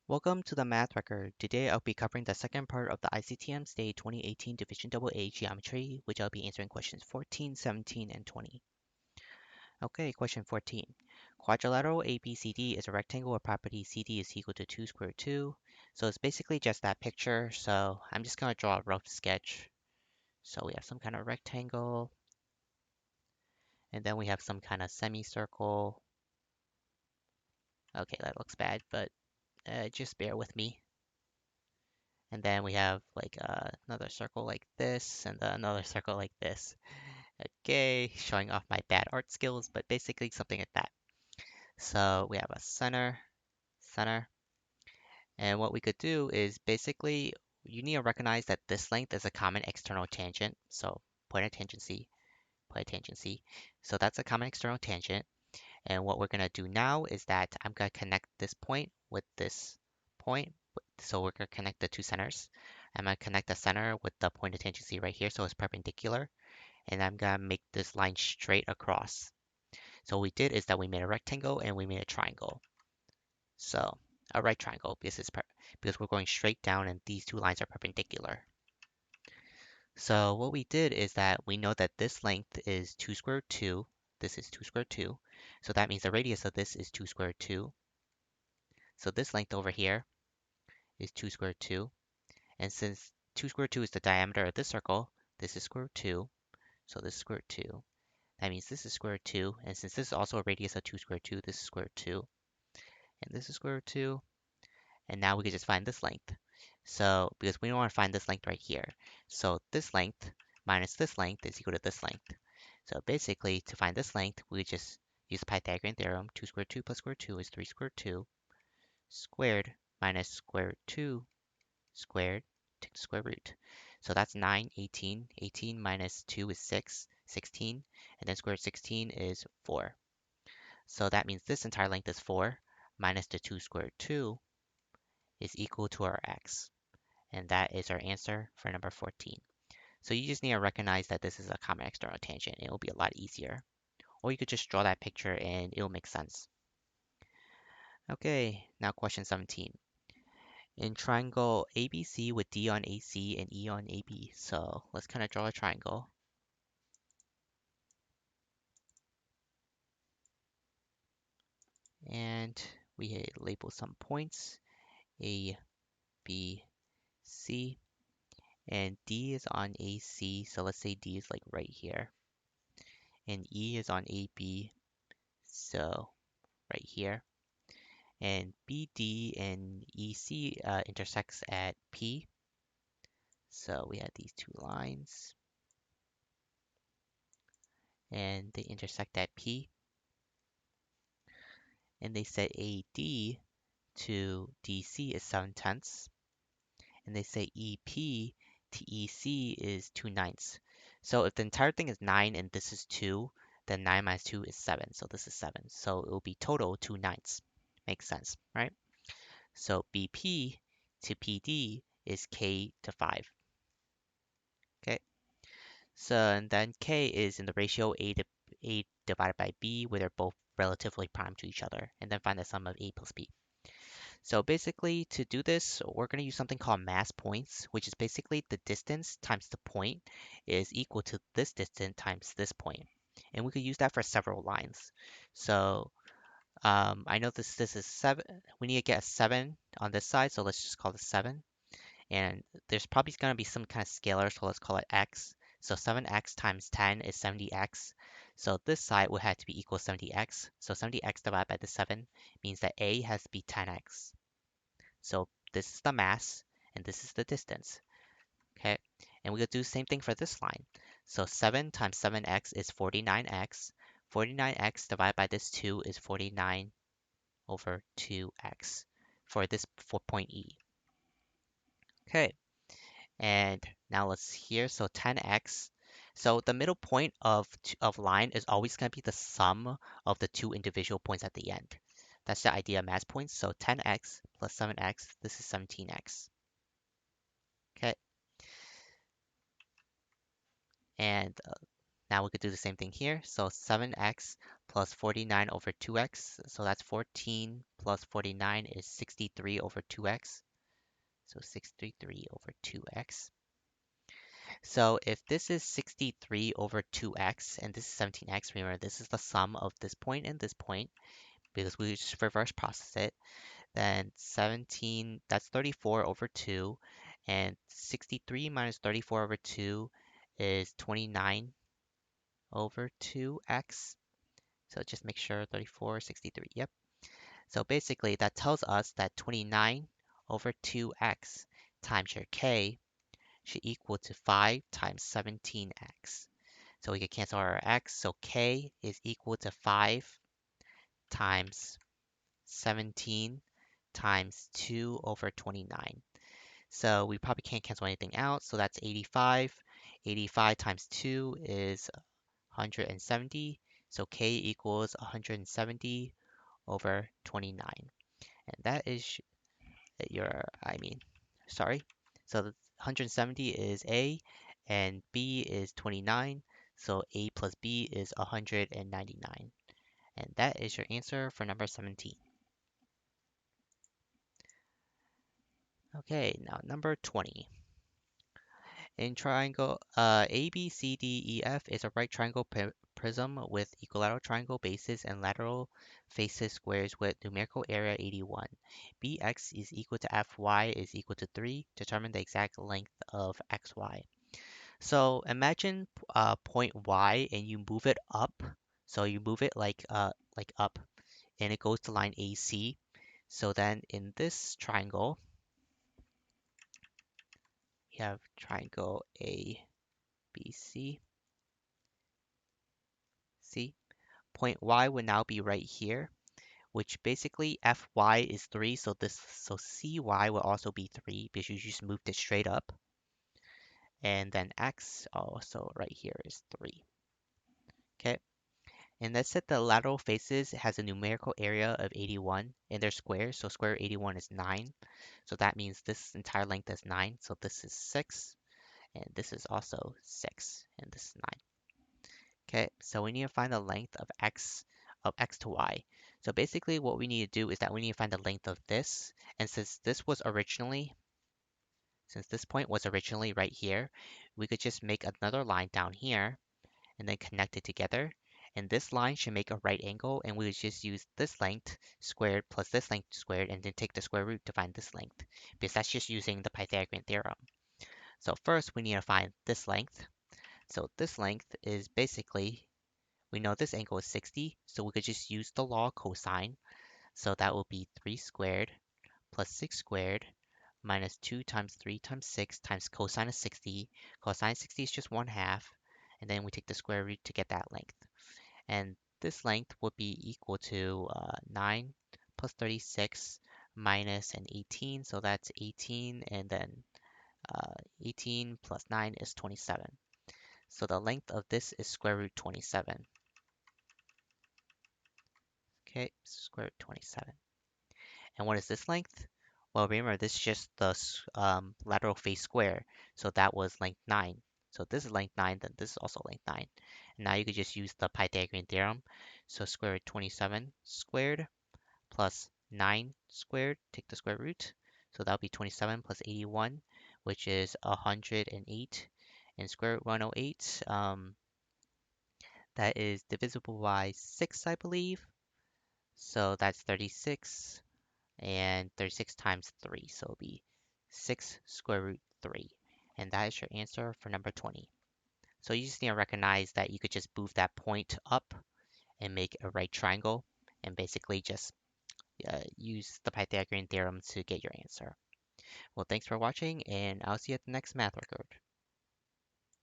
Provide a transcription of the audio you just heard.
Welcome to the Math Record. Today I'll be covering the second part of the ICTM State 2018 Division AA Geometry, which I'll be answering questions 14, 17, and 20. Okay, question 14. Quadrilateral ABCD is a rectangle where property CD is equal to 2 square root 2. So it's basically just that picture, so I'm just going to draw a rough sketch. So we have some kind of rectangle, and then we have some kind of semicircle. Okay, that looks bad, but just bear with me. And then we have like another circle like this, and then another circle like this. Okay, showing off my bad art skills, but basically something like that. So we have a center, and what we could do is basically you need to recognize that this length is a common external tangent. So point of tangency, point of tangency. So that's a common external tangent. And what we're gonna do now is that I'm gonna connect this point with this point. So we're gonna connect the two centers. I'm gonna connect the center with the point of tangency right here, so it's perpendicular. And I'm gonna make this line straight across. So what we did is that we made a rectangle and we made a triangle. So a right triangle because we're going straight down and these two lines are perpendicular. So what we did is that we know that this length is 2 square root 2. This is 2 square root 2. So that means the radius of this is 2 square root 2. So this length over here is 2 square root 2. And since 2 square root 2 is the diameter of this circle, this is square root 2. So this is square root 2. That means this is square root 2. And since this is also a radius of 2 square root 2, this is square root 2. And this is square root 2. And now we can just find this length. So because we don't want to find this length right here. So this length minus this length is equal to this length. So basically, to find this length, we just use the Pythagorean theorem. 2 square root 2 plus square root 2 is 3 square root 2 squared minus square root 2 squared, take the square root. So that's 9, 18. 18 minus 2 is 6, 16. And then square root 16 is 4. So that means this entire length is 4 minus the 2 square root 2 is equal to our x. And that is our answer for number 14. So you just need to recognize that this is a common external tangent. It will be a lot easier. Or you could just draw that picture and it'll make sense. Okay, now question 17. In triangle ABC with D on AC and E on AB. So let's kind of draw a triangle. And we label some points, A, B, C, and D is on AC. So let's say D is like right here. And E is on AB, so right here. And BD and EC intersects at P. So we have these two lines. And they intersect at P. And they say AD to DC is 7/10. And they say EP to EC is 2/9. So if the entire thing is 9 and this is 2, then 9 minus 2 is 7. So this is 7. So it will be total 2/9. Makes sense, right? So BP to PD is K to 5. Okay. So and then K is in the ratio A divided by B, where they're both relatively prime to each other, and then find the sum of A plus B. So basically, to do this, we're going to use something called mass points, which is basically the distance times the point is equal to this distance times this point. And we could use that for several lines. So I know this is 7. We need to get a 7 on this side, so let's just call this 7. And there's probably going to be some kind of scalar, so let's call it x. So 7x times 10 is 70x. So this side would have to be equal to 70x. So 70x divided by the 7 means that a has to be 10x. So this is the mass, and this is the distance. Okay, and we could do the same thing for this line. So 7 times 7x is 49x. 49x divided by this 2 is 49 over 2x for this for point E. Okay, and now let's here. So 10x. So the middle point of line is always going to be the sum of the two individual points at the end. That's the idea of mass points. So 10x plus 7x, this is 17x. Okay, and now we could do the same thing here. So 7x plus 49 over 2x. So that's 14 plus 49 is 63 over 2x. So 63 over 2x. So if this is 63 over 2x and this is 17x, remember this is the sum of this point and this point because we just reverse process it. Then 17, that's 34 over 2. And 63 minus 34 over 2 is 29 over 2x. So just make sure 34, 63. Yep. So basically that tells us that 29 over 2x times your k should equal to 5 times 17x. So we can cancel our x. So k is equal to 5 times 17 times 2 over 29. So we probably can't cancel anything out. So that's 85. 85 times 2 is 170. So k equals 170 over 29. And that is sorry. So the 170 is A and B is 29. So A plus B is 199. And that is your answer for number 17. Okay, now number 20. In triangle ABCDEF is a right triangle prism with equilateral triangle bases and lateral faces squares with numerical area 81. BX is equal to FY is equal to 3. Determine the exact length of XY. So imagine point Y and you move it up. So you move it like up and it goes to line AC. So then in this triangle, you have triangle ABC. See, point Y would now be right here, which basically FY is 3, so CY will also be 3 because you just moved it straight up. And then X also right here is 3. Okay. And let's set the lateral faces has a numerical area of 81 and they're squares. So square root 81 is 9. So that means this entire length is 9. So this is 6 and this is also 6 and this is 9. Okay, so we need to find the length of x to y. So basically what we need to do is that we need to find the length of this. And since this point was originally right here, we could just make another line down here and then connect it together. And this line should make a right angle, and we would just use this length squared plus this length squared, and then take the square root to find this length, because that's just using the Pythagorean theorem. So first, we need to find this length. So this length is basically, we know this angle is 60, so we could just use the law of cosine. So that will be 3 squared plus 6 squared minus 2 times 3 times 6 times cosine of 60. Cosine of 60 is just 1/2, and then we take the square root to get that length. And this length would be equal to 9 plus 36 minus an 18, so that's 18, and then 18 plus 9 is 27. So the length of this is square root 27. Okay, square root 27. And what is this length? Well, remember, this is just the lateral face square, so that was length 9. So this is length 9, then this is also length 9. And now you could just use the Pythagorean theorem. So square root 27 squared plus 9 squared, take the square root. So that'll be 27 plus 81, which is 108. And square root 108, that is divisible by 6, I believe. So that's 36. And 36 times 3, so it'll be 6 square root 3. And that is your answer for number 20. So you just need to recognize that you could just move that point up and make a right triangle and basically just use the Pythagorean theorem to get your answer. Well, thanks for watching, and I'll see you at the next math record.